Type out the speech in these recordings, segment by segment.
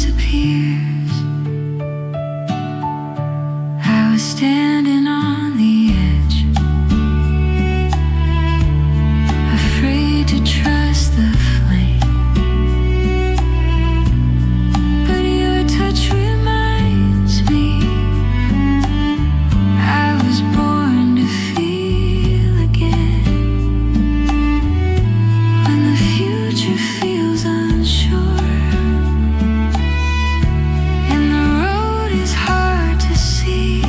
disappears. I was standing on the edge, afraid to trust the flame, but your touch reminds me I was born to feel again. When the future feels unsure and the road is hard to see,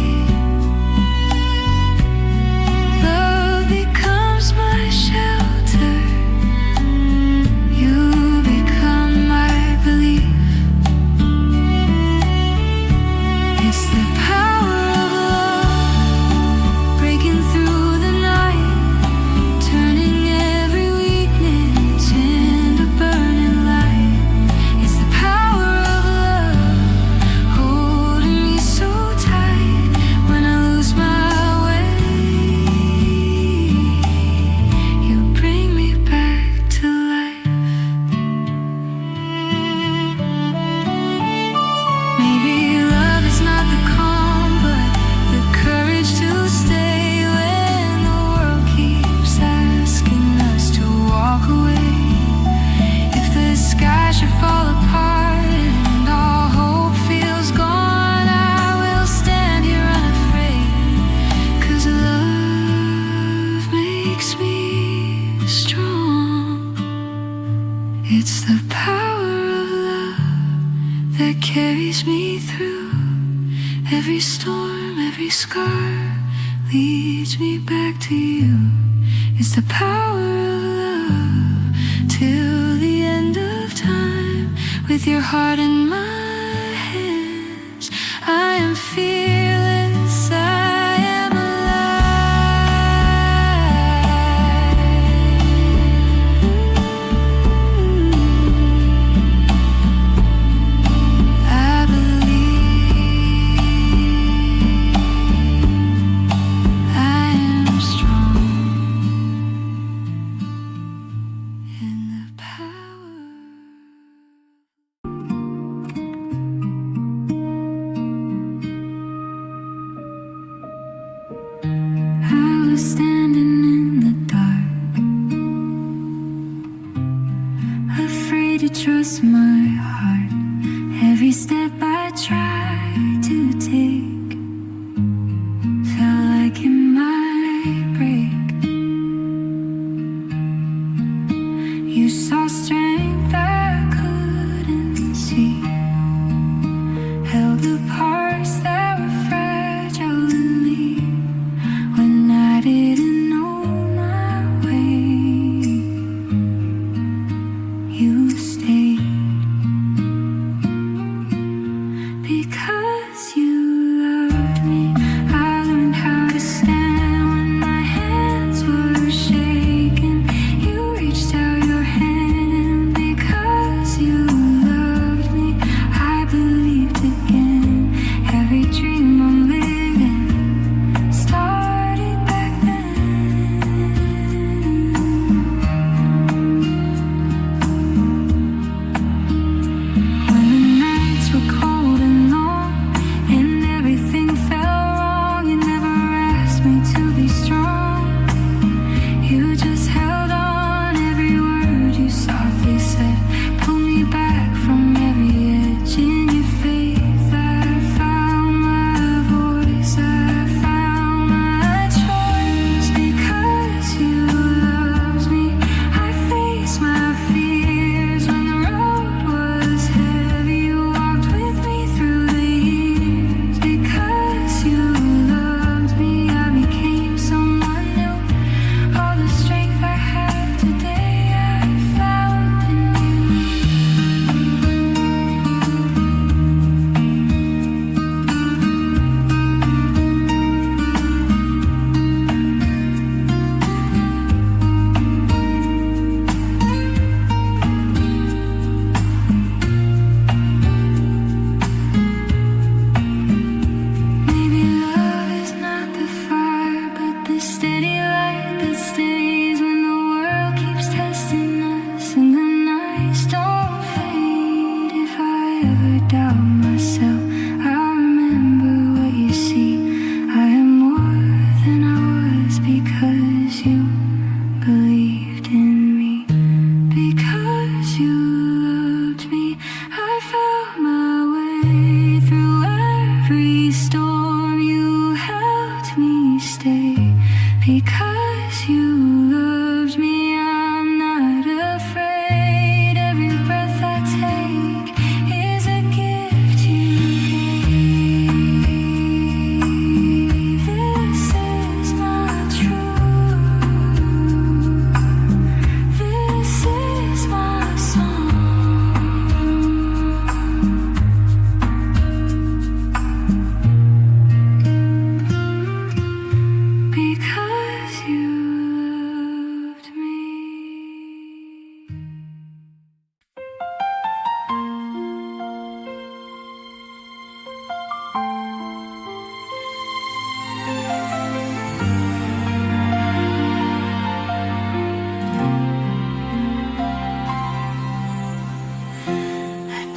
love becomes my shelter. You become my belief. It's the power of love breaking through the night, turning every weakness into burning light. It's the power of love holding me so tight when I lose my way. You bring me back to life. Maybe love is not the calm, but the courage to stay when the world keeps asking us to walk away. If the sky should fall apart and all hope feels gone, I will stand here unafraid, 'cause love makes me strong. It's the power of love that carries me through every storm, every scar leads me back to you. It's the power of love till the end of time. With your heart in my hands, I am fearless, I am alive. I believe I am strong in the power. I was standing in the dark, afraid to trust my heart. Every step I tried to take felt like it might break. You saw strength I couldn't see, held the parts that were fragile in me when I didn't know my way. You stayed because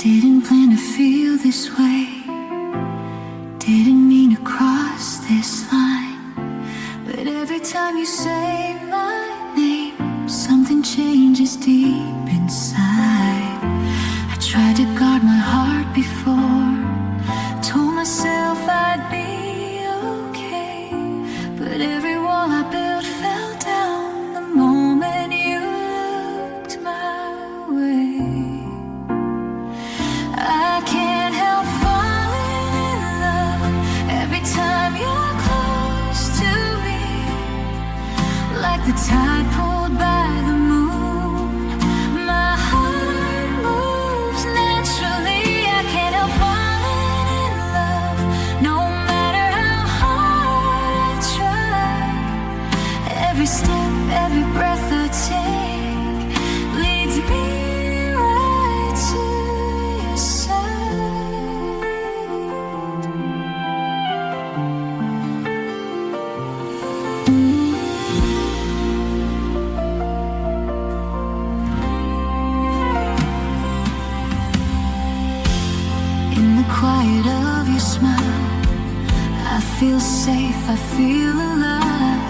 Didn't plan to feel this way. Didn't mean to cross this line. But every time you say my name, something changes deep inside. I tried to guard my heart before, told myself I'd be okay. But every wall I built fell down the moment you looked my way. I can't help falling in love every time you're close to me, like the tide pulled by the moon. My heart moves naturally. I can't help falling in love, no matter how hard I try. Every step, every breath I take leads me right to your side. In the quiet of your smile, I feel safe, I feel alive.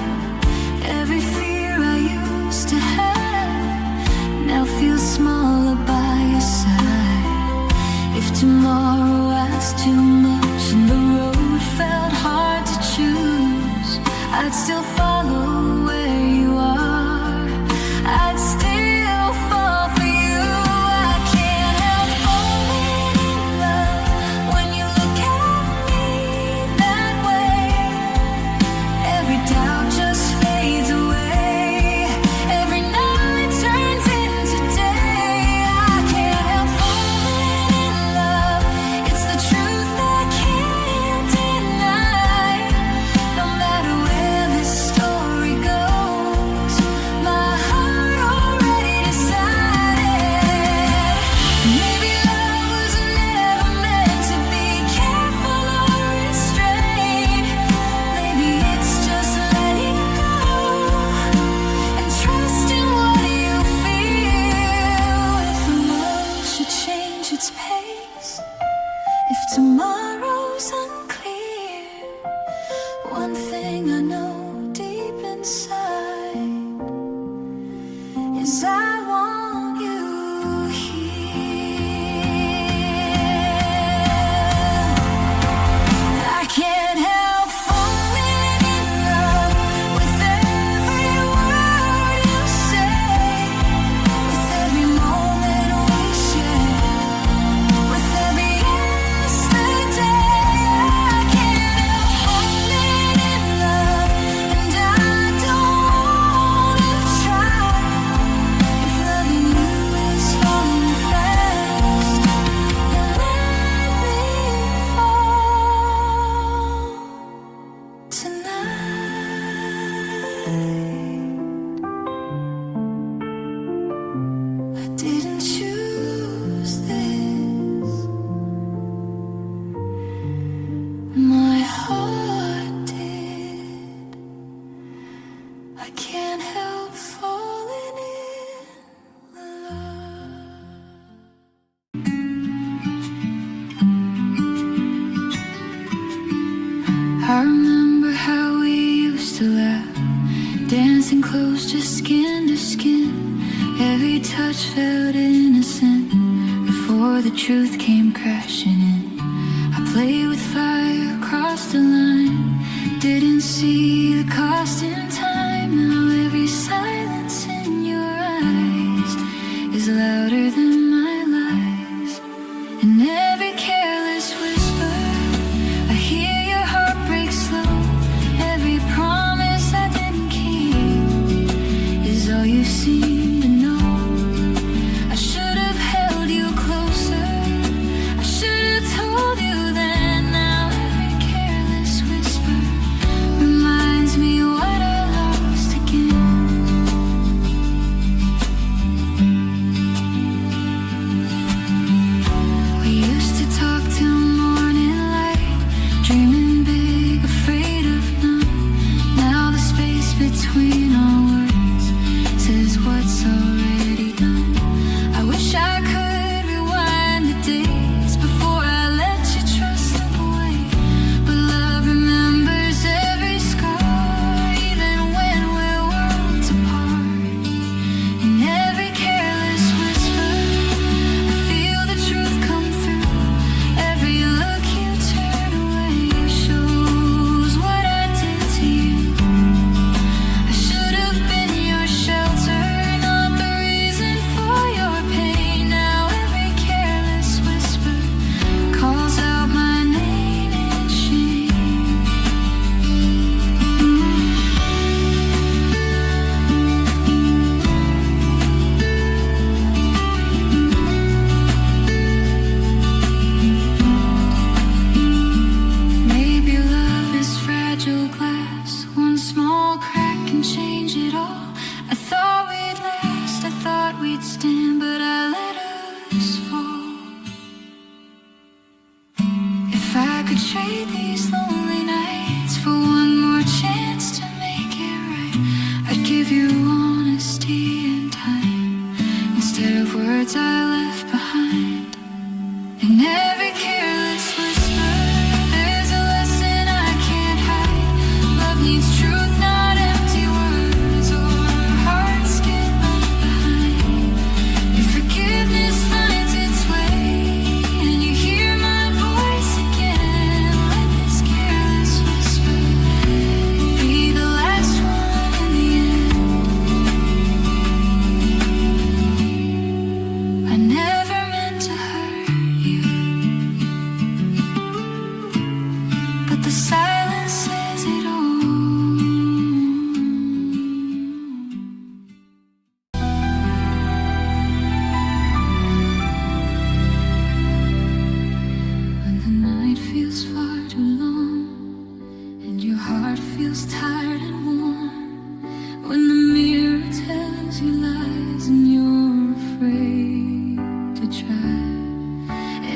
Every fear I used to have now feels smaller by your side. If tomorrow asked too much and the road felt hard to choose, I'd still follow where you are. I'd still fall for you. I can't help falling in love when you look at me that way. Every doubt just fades away. Every night turns into day. I can't help falling in love. It's the truth I can't deny. No matter where this story goes, my heart already decided. Maybe love was never meant to be careful or restrained. Maybe it's just letting go and trusting what you feel. If the world should change its pace, if tomorrow's unclear, one thing I know deep inside is I want you here. I can't help falling in love with every word you say, with every moment we share, with every yesterday. I can't help falling in love, and I don't want to try. If loving you is falling fast, then let me fall tonight. I didn't choose this. My heart did. I can't help falling in love. I remember how we used to laugh, dancing close, just skin to skin. Every touch felt innocent before the truth came crashing in. I played with fire, crossed the line, didn't see the cost in time. Now every silence in your eyes is louder than my lies. And every careless whisper, I hear your heart break slow. Every promise I didn't keep is all you seem to know. I should have held you closer, I should have told you then. Now every careless whisper reminds me what I lost again.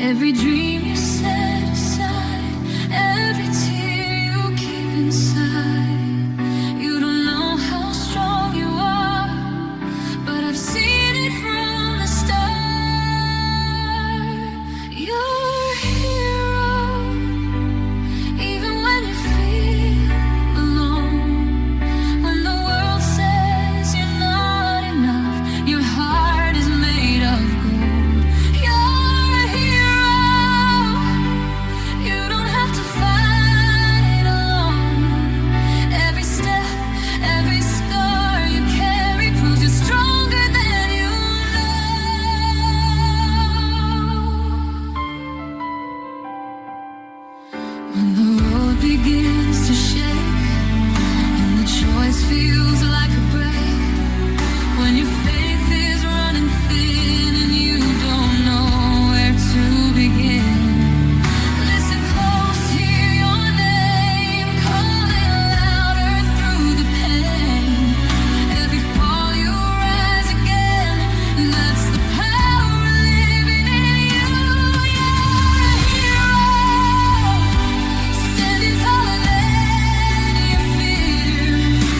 Every dream you set aside, every tear you keep inside. You don't know how strong you are, but I've seen it from the start. You're a hero, even when you feel alone. When the world says you're not enough, your heart is made of gold. You're a hero. You don't have to fight alone. Every step, every scar you carry proves you're stronger than you know. When the road begins to shake and the choice feels like a break, when your faith is running thin and you don't know where to begin, listen close, hear your name calling louder through the pain. Every fall you rise again, that's the power living in you. You're a hero, standing taller than your fear.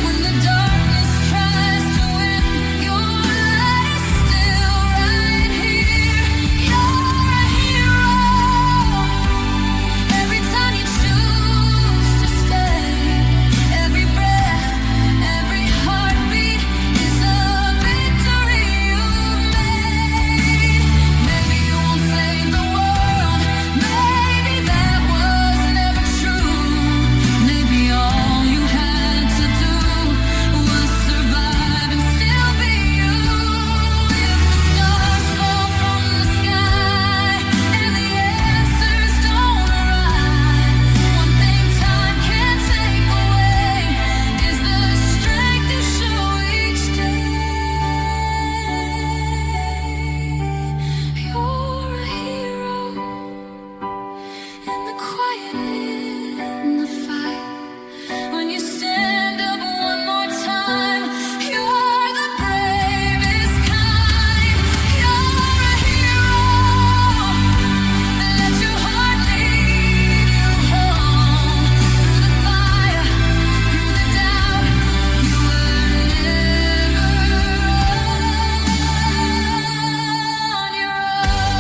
When the darkness tries to win, your light is still right here. You're a hero. Every time you choose to stay, every breath, every heartbeat is a victory you've made. Maybe you won't save the world, maybe that was never true. Maybe all you had to do was survive and still be you. If the stars fall from the sky and the answers don't arrive, one thing time can't take away is the strength you show each day. You're a hero in the quiet, in the fight. When you stand up one more time, you're the bravest kind. You're a hero. Let your heart lead you home. Through the fire, through the doubt, you were never on your own.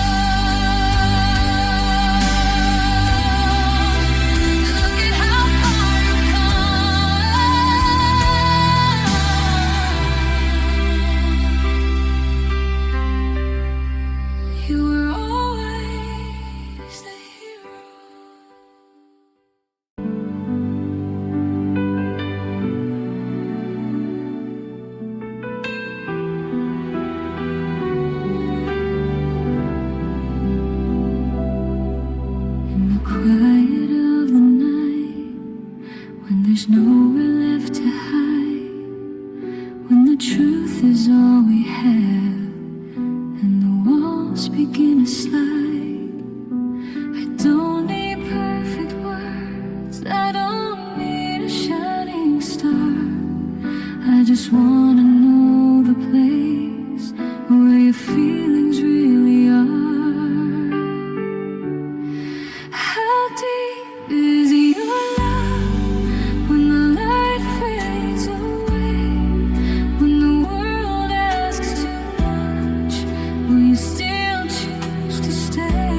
Look at how far you've come. You were always the hero. In the quiet of the night, when there's nowhere left to hide, when the truth is all we have and the walls begin to slide, I don't need perfect words, I don't need a shining star. I just wanna know the place where your feelings really are. How deep is your love when the light fades away? When the world asks too much, will you still choose to stay?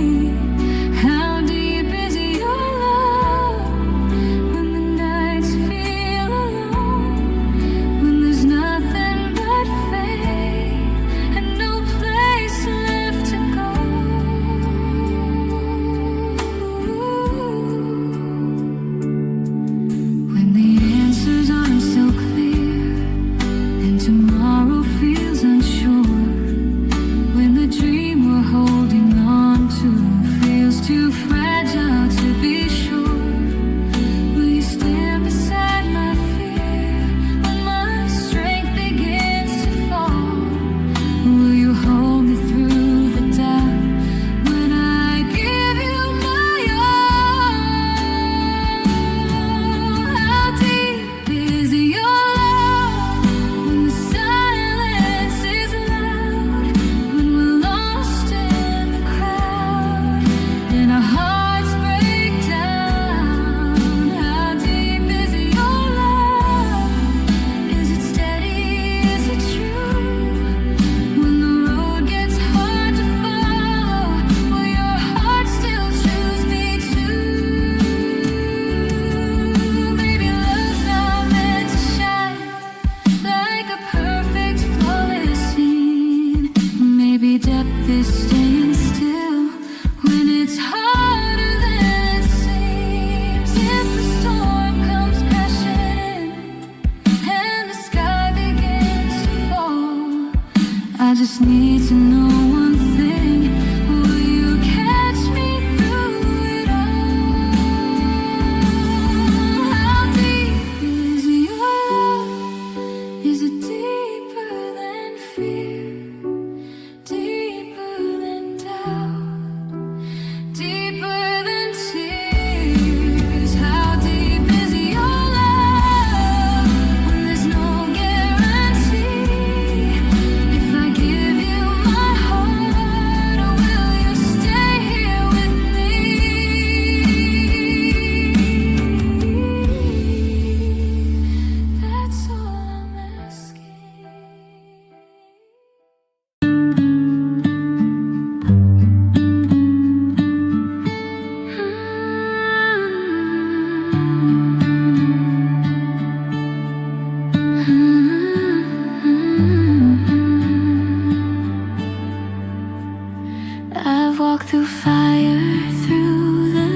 walked through fire, through the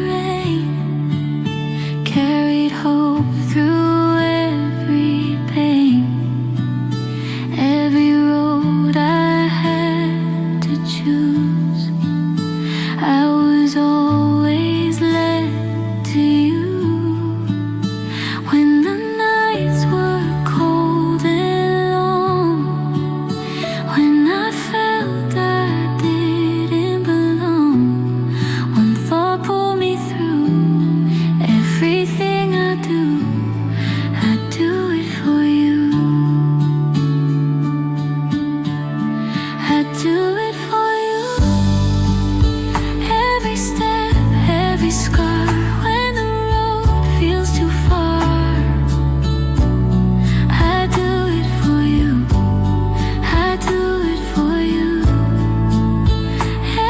rain, carried hope through every pain. Every road I had to choose, I was always led to you. When the nights were cold and long, when I felt I didn't belong, one thought pulled me through. Everything I do it for you. I do it for you. Every step, every scar, when the road feels too far, I do it for you. I do it for you.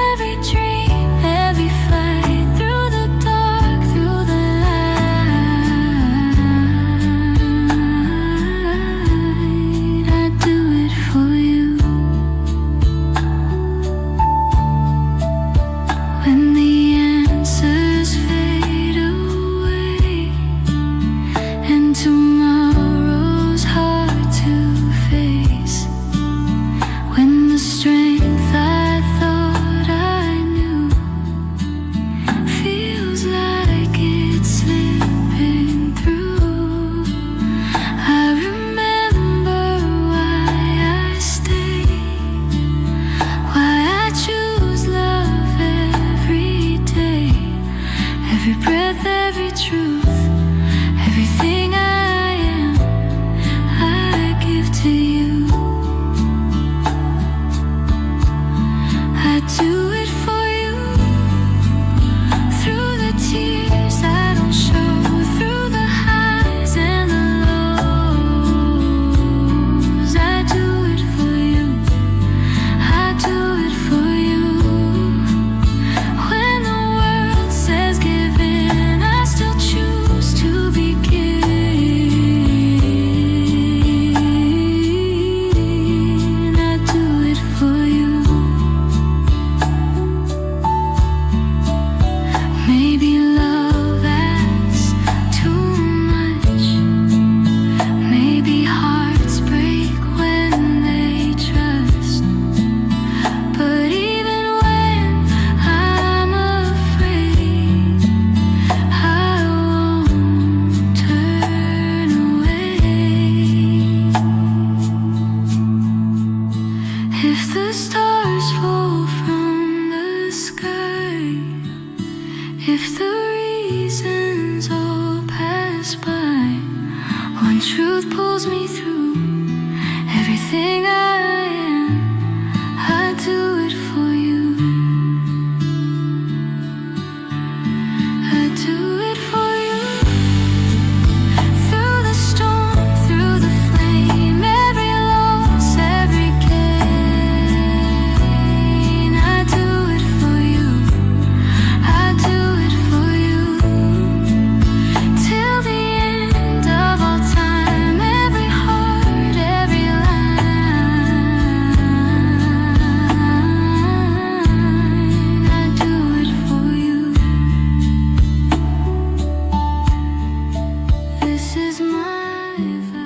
Every dream, every fight, through the dark, through the light, I do it for you. When the answers fade away and tomorrow's hard to face, when the strength I thought I knew feels like it's slipping through, I remember why I stay, why I choose love every day. Every breath, every truth, everything I am, I give to you. I do it for you. Through the tears I don't show, through the highs and the lows, I do it for you. I do it for you. When the world says give in, I still choose to begin. I do it for you. Maybe love asks too much. Maybe hearts break when they trust. But even when I'm afraid, I won't turn away. If the stars fall from the sky, if the reasons all pass by, one truth pulls me through. Everything I am, I do it for you. I do it for you. Through the storm, through the flame, every loss, every gain, I do it for you. I do it for you. Till the end of all time, every heart, every line, I do it for you. This is my vow.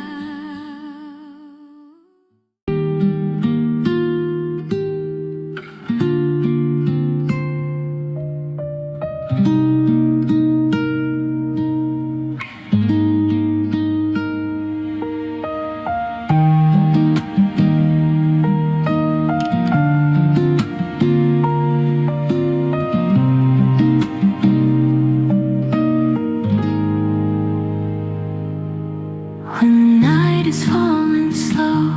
When the night is falling slow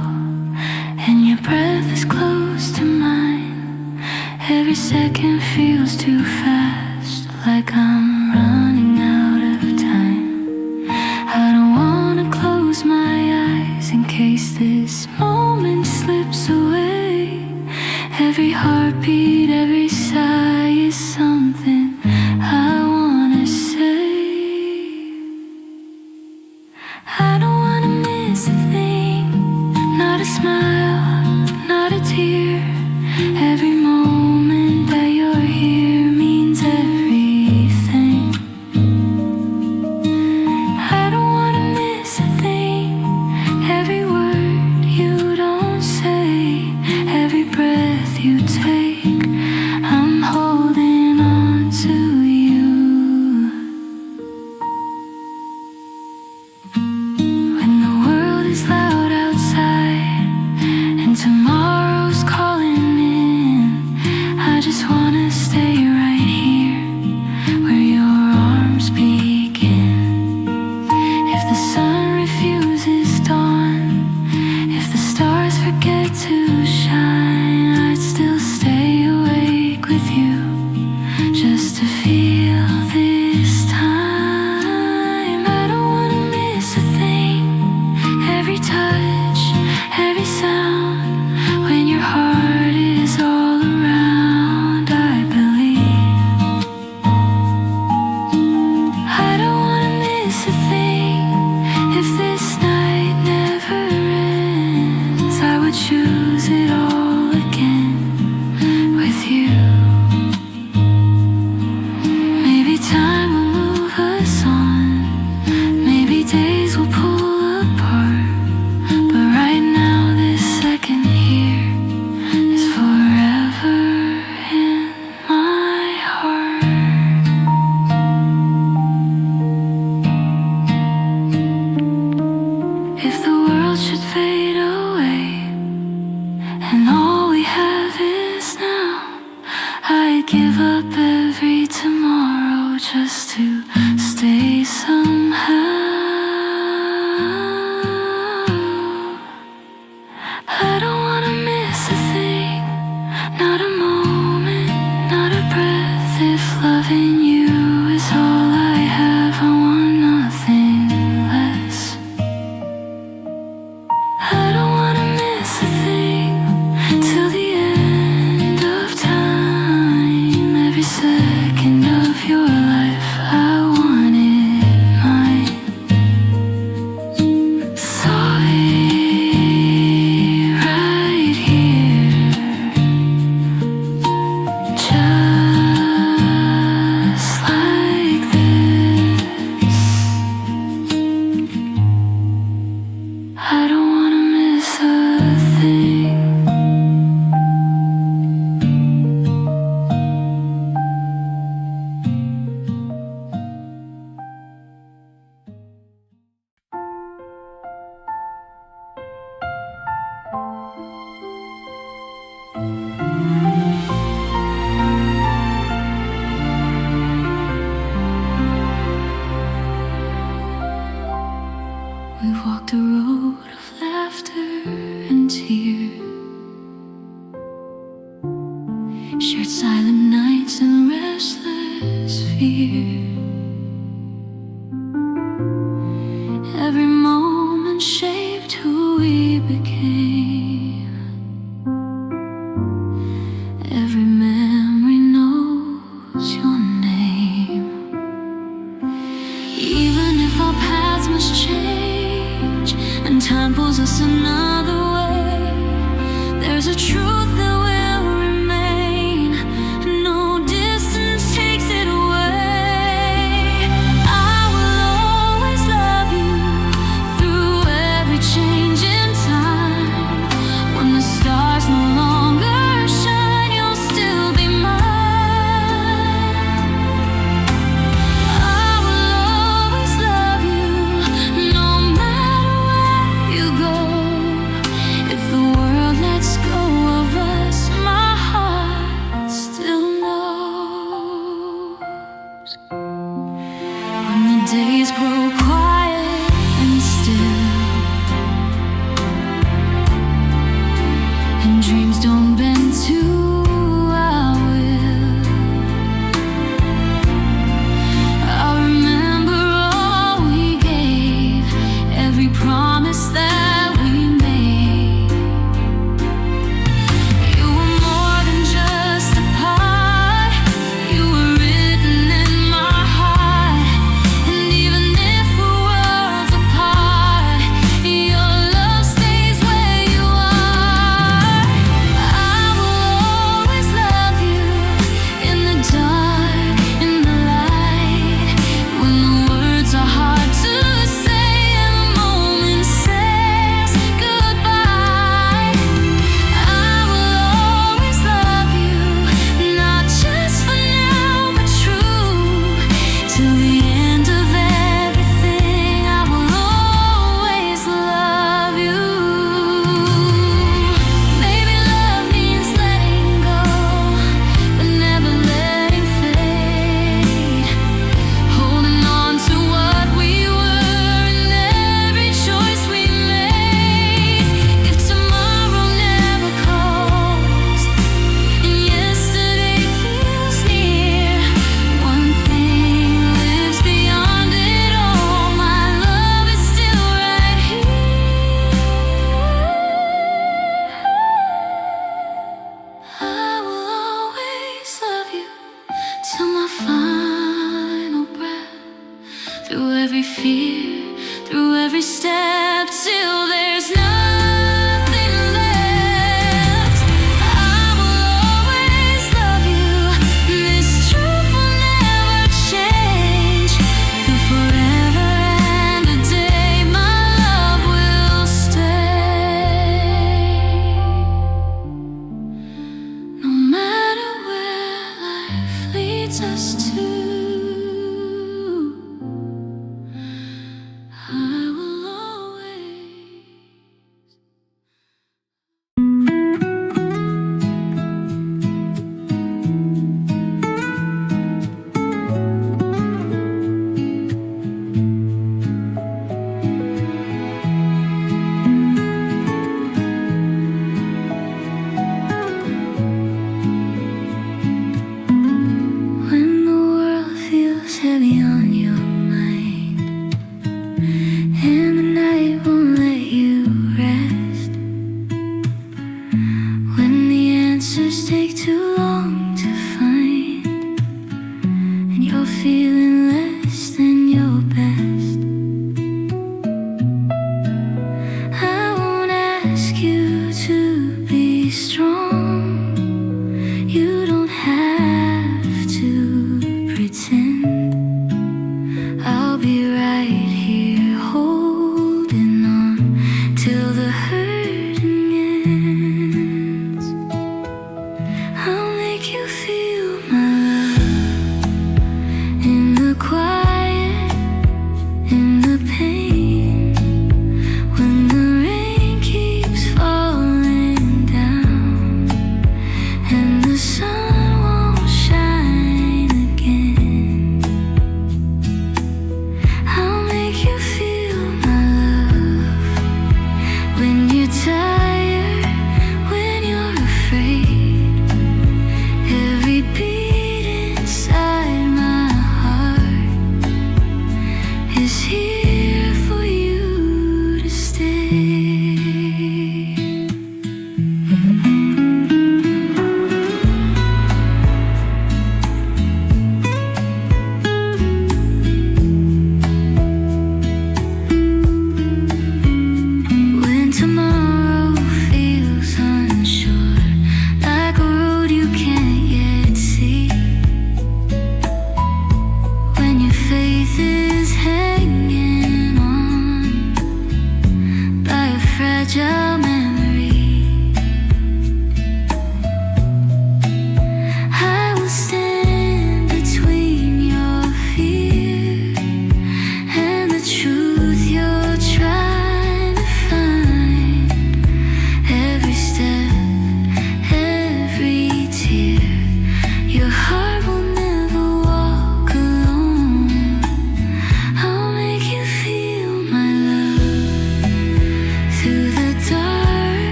and your breath is close to mine, every second feels too fast, like I'm running out of time. I don't wanna close my eyes in case this moment slips away. Every heartbeat, every sigh is something I wanna say. I don't wanna miss a thing, not a smile, not a tear. Every moment that give up every tomorrow just to stay somehow. I don't wanna miss a thing, not a moment, not a breath. If loving you is all I have, I want nothing less. I don't wanna miss a thing till the end of time. Every second of your life, I want it mine. Sorry, right here, just like this. I don't wanna miss a thing. We walked a road of laughter and tears, shared silent nights and restless fear. Every moment shaped who we became. Every memory knows your name. Even if our paths must change and time pulls us another way, there's a truth that will remain. No distance takes it away. I will always love you through every change in time. When the stars no longer shine, you'll still be mine. I will always love you, no matter where you go. If the world lets go of us, my heart still knows. When the days grow quiet and still, and dreams don't bend to our will, I'll remember all we gave, every promise that we made. You were more than just a part, you were written in my heart. And even if we're worlds apart, your love stays where you are. I will always love you in the dark, in the light, when the words are hard to say and the moment says goodbye. I will always love you, not just for now, but true till the end of everything. I will always love you. Maybe love means letting go, but never letting fade. Holding on to what we were and every choice we made. If tomorrow never calls and yesterday feels near, one thing lives beyond it all. My love is still right here. I will always love you till my final breath. Through every fear, through every step, till there's nothing left. I will always love you. This truth will never change. Through forever and a day, my love will stay. No matter where life leads us to, I will always.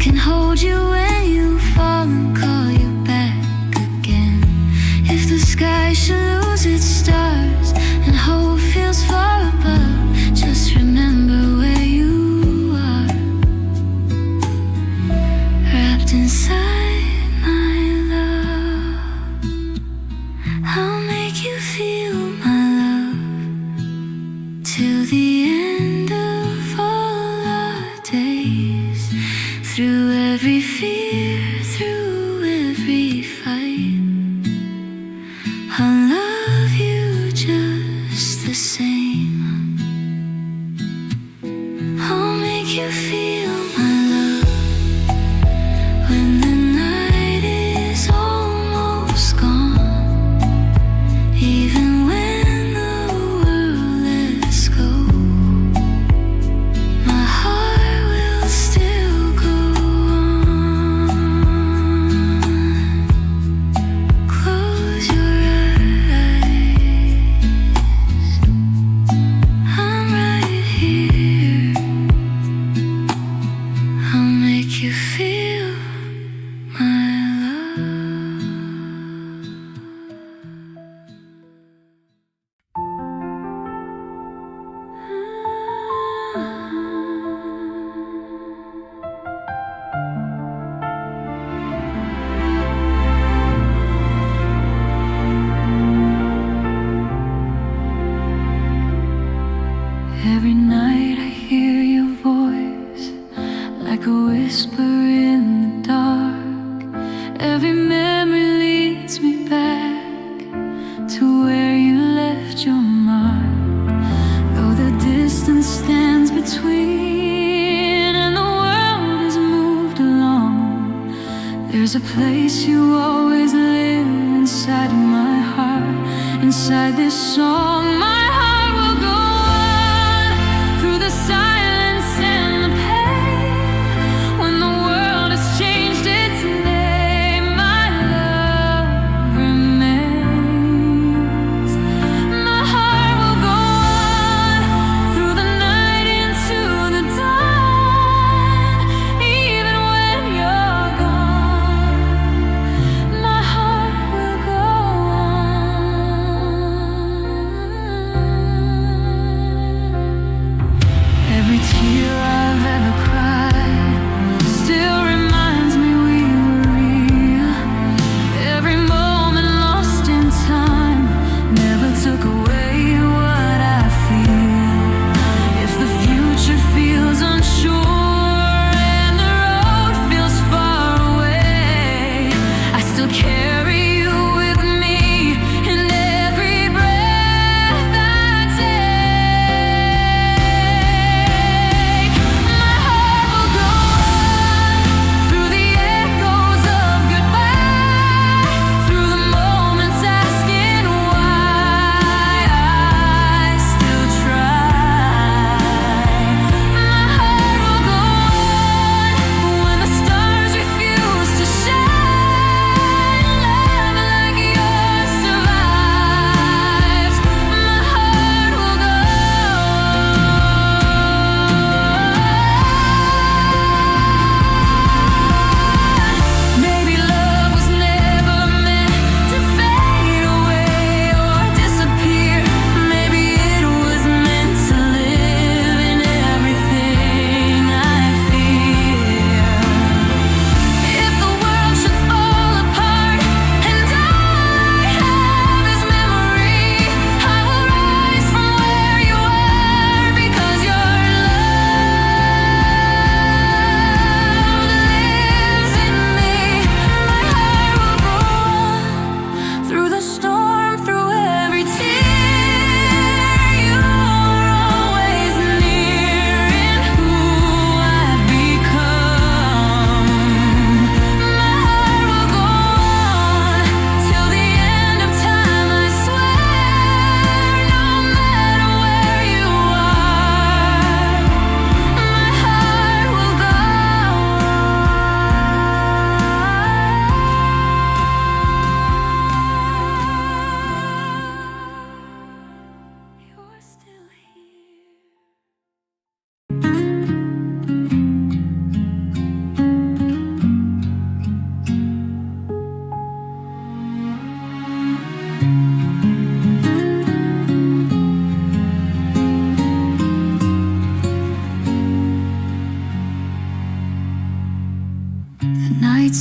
can hold you when you fall and call you back again. If the sky should lose its stars and hope feels far above, just remember where you are, wrapped inside my love. I'll make you feel my love till the end of all our days. Through every fear, through every fight, I'll love you just the same. I'll make you feel my love when the night is almost gone, even when the world lets go. My heart will still go on. Close your eyes, I'm right here. I'll make you feel my love. Every night I hear your voice, like a whisper in the dark. Every memory leads me back to where you left your mark. Though the distance stands between and the world has moved along, there's a place you always live inside my heart, inside this song. My heart will go on through the silence and the pain. When the world has changed its name, my love remains. My heart will go on through the night into the dawn, even when you're gone. My heart will go on.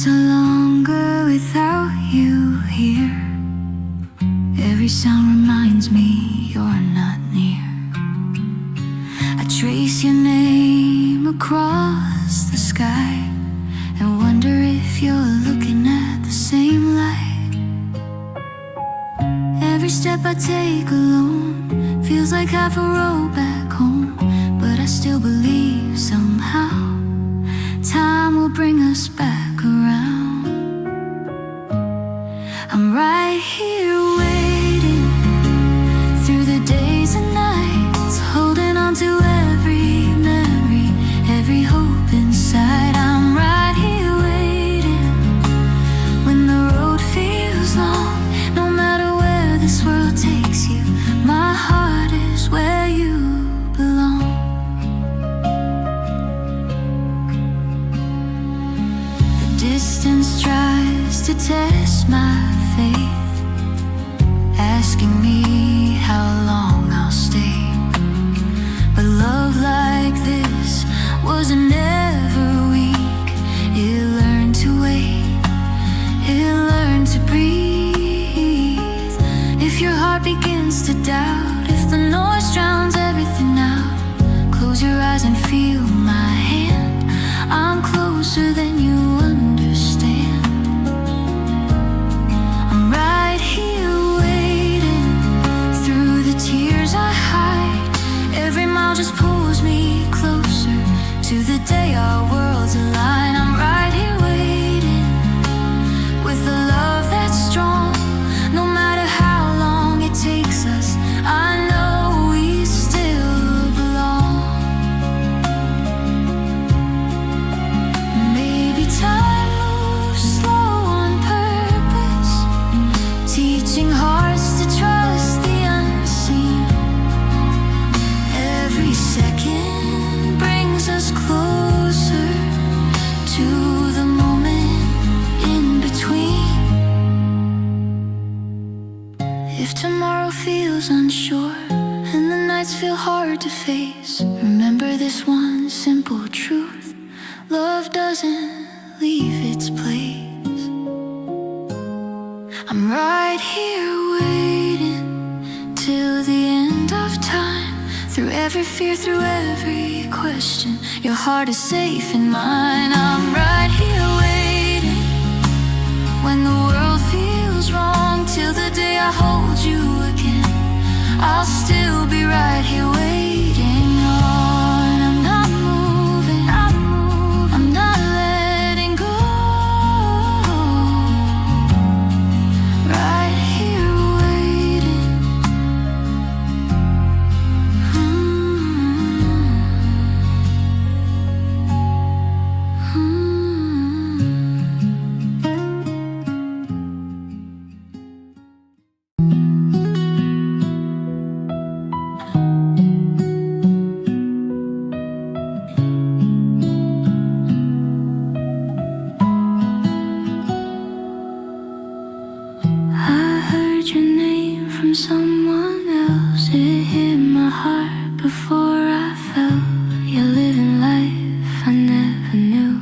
nights are longer without you here. Every sound reminds me you're not near. I trace your name across the sky and wonder if you're looking at the same light. Every step I take alone feels like half a road back home, but I still believe somehow time will bring us back around. I'm right here waiting through the days and nights, holding on to every memory, every hope inside. I'm right here waiting when the road feels long. No matter where this world takes you, my heart is where you belong. The distance tries to test my faith, asking me how long I'll stay. But love like this was never weak. It learned to wait, it learned to breathe. If your heart begins to doubt, if the noise drowns everything out, close your eyes and feel my hand. I'm closer than you understand. I'm right here waiting through the tears I hide. Every mile just pulls me closer to the day our worlds align. I'm right here waiting with a love that's strong. No matter how long it takes us, I know we still belong. Maybe time moves slow on purpose, teaching hearts to trust the unseen. Every second brings us closer to the moment in between. If tomorrow feels unsure and the nights feel hard to face, remember this one simple truth: love doesn't leave its place. I'm right here waiting till the end of time. Through every fear, through every question, your heart is safe in mine. I'm right here waiting when the world feels wrong, till the day I hold you again. I'll still be right here waiting on. I'm not moving, I'm not letting go. Right here waiting. I heard your name from someone else. It hit my heart before I felt. You're living life I never knew,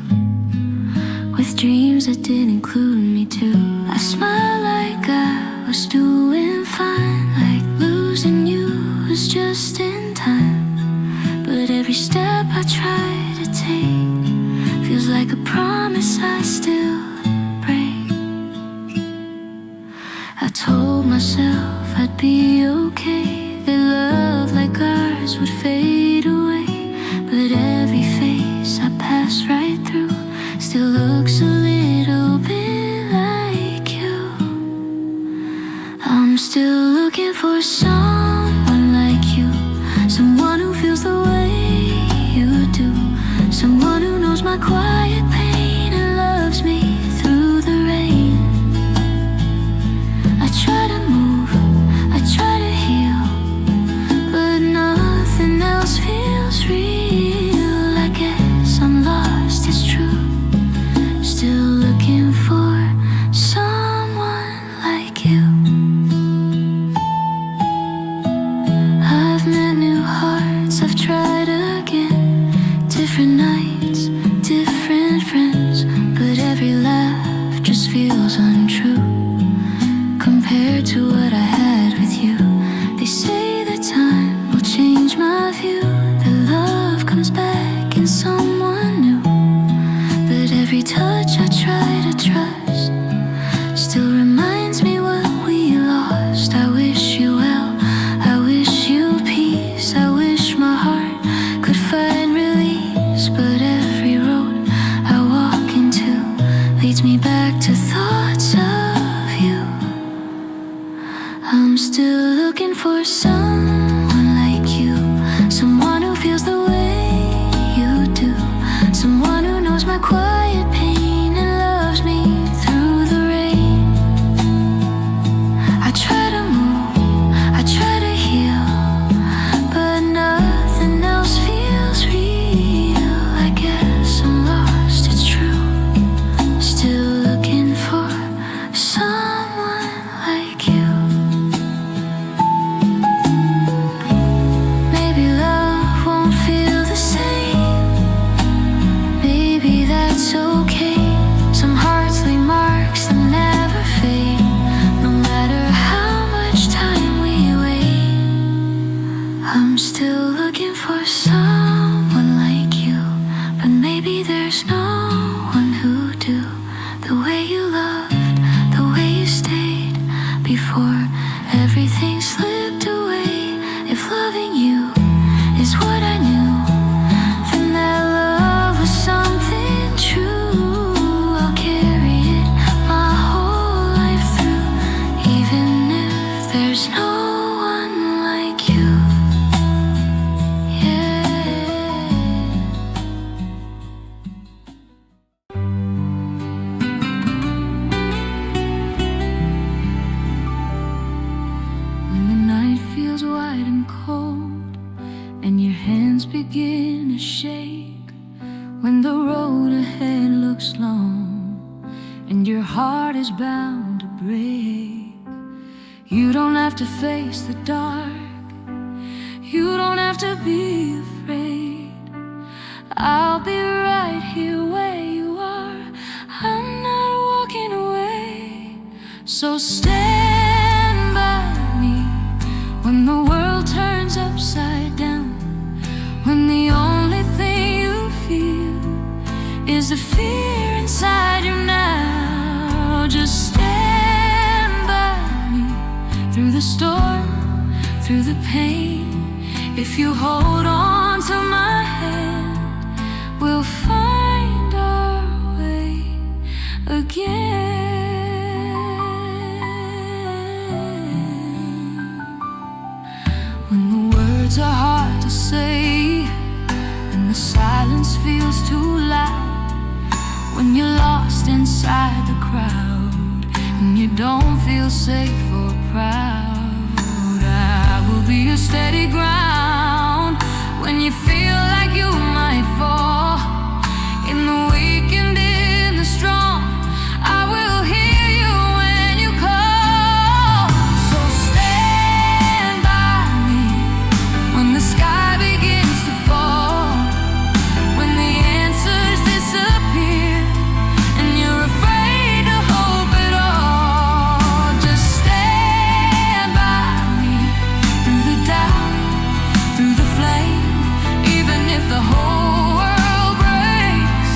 with dreams that didn't include me too. I smile like I was doing fine, like losing you was just in time. But every step I try to take feels like a promise I still break. I told myself I'd be okay, that love like ours would fade away. But every face I pass right through still looks a little bit like you. I'm still looking for someone like you, someone who feels the way you do, someone who knows my quiet pain and loves me through the rain. I try to move, I try to heal, but nothing else feels real. I guess I'm lost, it's true. Still looking for someone like you. I've met new hearts, I've tried again. Different nights, different someone like you, someone who feels the way you do, someone who knows my quiet pain and loves me through the rain. I try to move, I try to heal, but nothing else feels real. I guess I'm lost, it's true, still looking for someone like you. Maybe love won't feel the same, maybe that's okay. Some hearts leave marks that never fade, no matter how much time we wait. I'm still looking for someone like you, but maybe there's no one who do the way you loved, the way you stayed before everything slipped away. If loving you is what I knew, then that love was something true. I'll carry it my whole life through, even if there's no one like you. Yeah. When the night feels wide and cold, and your hands begin to shake, when the road ahead looks long, and your heart is bound to break, you don't have to face the dark, you don't have to be afraid. I'll be right here where you are, I'm not walking away. So stand by me when the world turns upside down, when the only thing you feel is the fear inside you now. Just stand by me through the storm, through the pain. If you hold on to my hand, we'll find our way again. When the words are hard to say, and the silence feels too loud, when you're lost inside the crowd, and you don't feel safe or proud, I will be your steady ground. When you feel like you might fall, in the weak and in the strong, I will hear you when you call. So stand by me when the sky begins to fall, when the answers disappear and you're afraid to hope at all. Just stand by me through the doubt, through the flame. Even if the whole world breaks,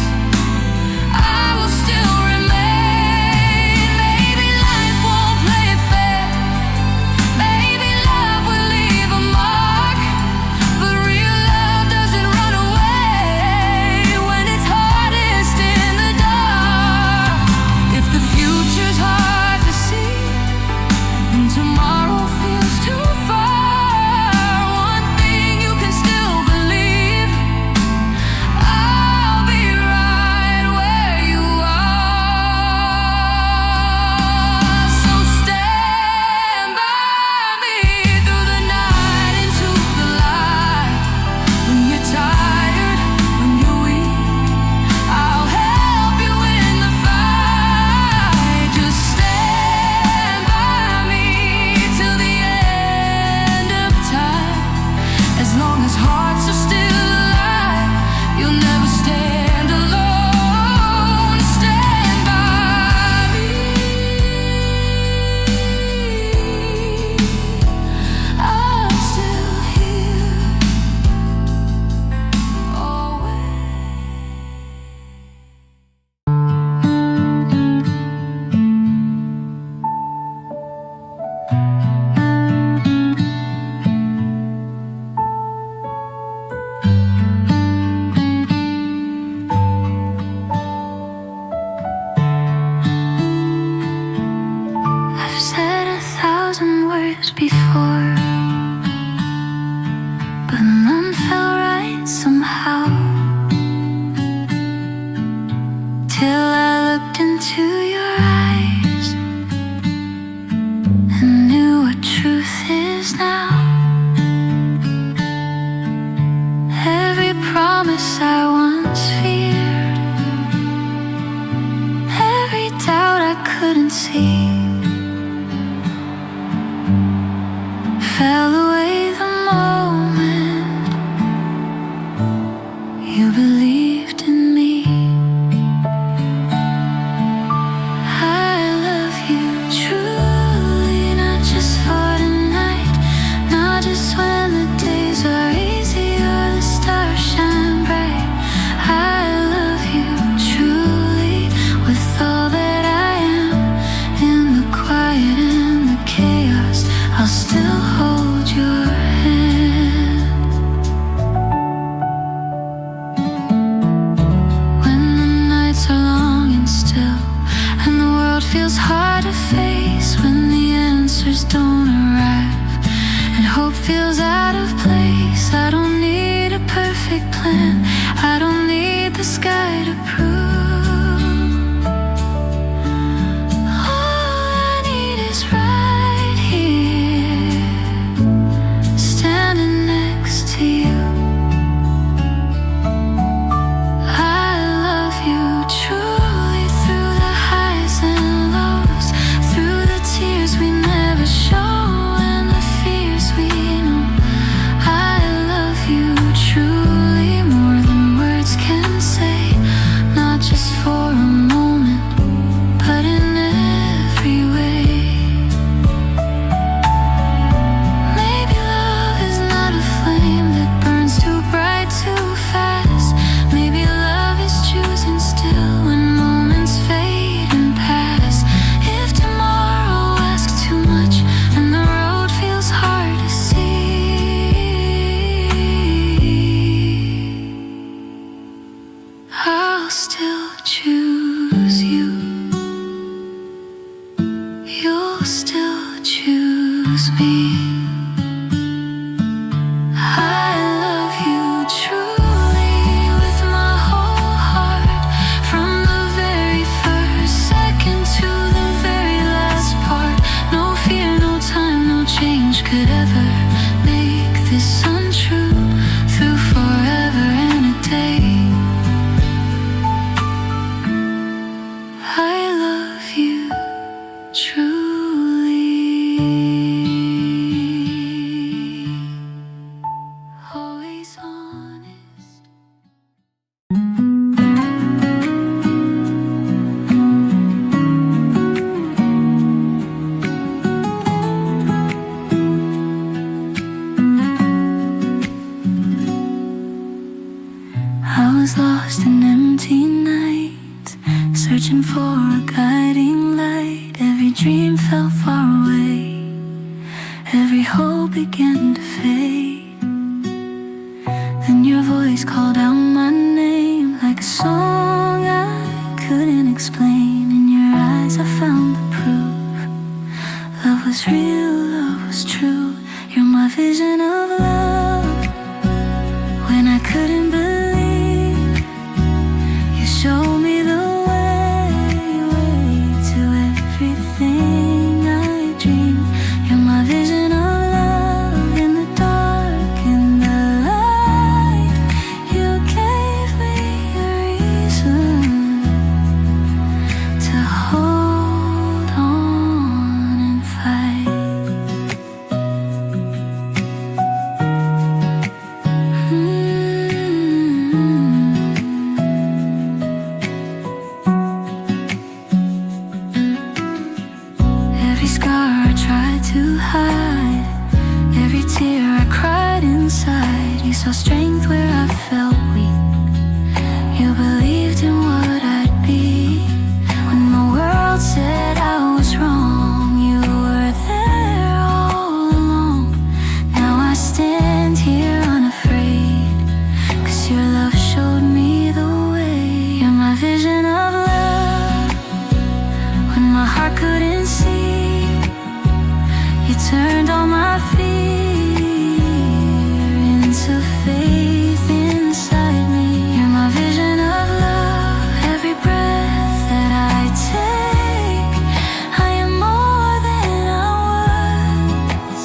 I will still remain. Maybe life won't play fair, maybe love will leave a mark, but real love doesn't run away when it's hardest in the dark. If the future's hard to see and tomorrow feels too far, one thing you can still believe, I'll be right where you are. So stand by me through the night into the light. When you're tired, when you're weak, I'll help you in the fight. Just stand by me till the end of time. As long as hearts are still alive, you'll never stand alone. Stand by me. I'm still here, always. feels out of place. I don't need a perfect plan. I don't need the sky to prove. All I need is right here, standing next to you. I love you truly through the highs and lows, through the tears we never show. I'll still choose you. You'll still choose me. I love you truly with my whole heart, from the very first second to the very last part. No fear, no time, no change could ever make this untrue. Through forever and a day, I love you truly. Always honest. I was lost in empty nights, searching for a guiding light. Every dream fell far away, every hope began to fade. Then your voice called out my name like a song I couldn't explain. In your eyes I found the proof. Love was real, love was true. You're my vision of love. When I couldn't believe, you showed me the way to everything I dreamed. You're my vision of love in the dark, in the light. You gave me a reason to hold on and fight. Every scar I tried to hide, every tear I cried inside. You saw strength where I felt weak. You believed in what I'd be. When the world said I was wrong, you were there all along. Now I stand here unafraid, 'cause your love showed me the way. You're my vision of love. When my heart couldn't see, you turned all my fear into faith inside me. You're my vision of love. Every breath that I take, I am more than I was,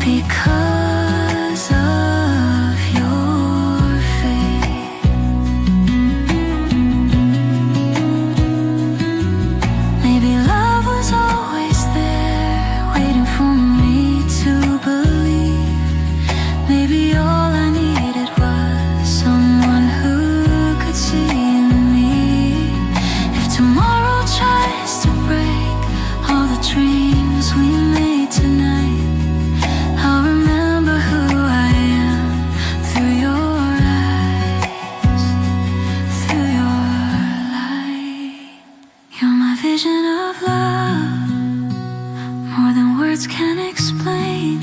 because of your faith. Maybe love was always there, waiting for me to believe. Maybe all I needed was someone who could see in me. If tomorrow tries to break all the dreams we made tonight, I'll remember who I am through your eyes, through your light. You're my vision of love, more than words can explain.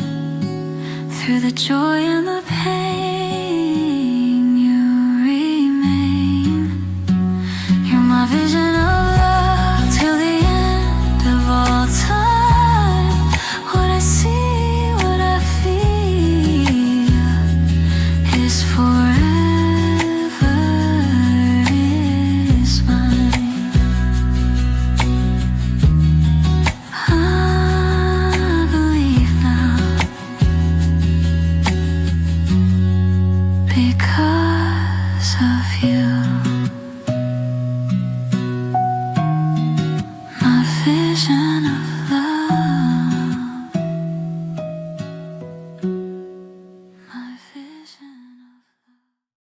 Through the joy and the pain, you remain. You're my vision of love till the end of all time. What I see, what I because of you.